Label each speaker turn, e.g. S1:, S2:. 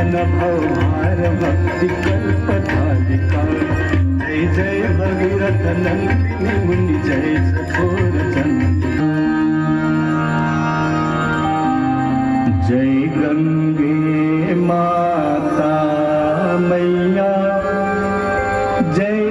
S1: मन भाव भार भक्ति कल्पतालिका जय जय भगीरथ नंदिनी मुनि जय सठोर चंद्रिका जय गंगे माता मैया जय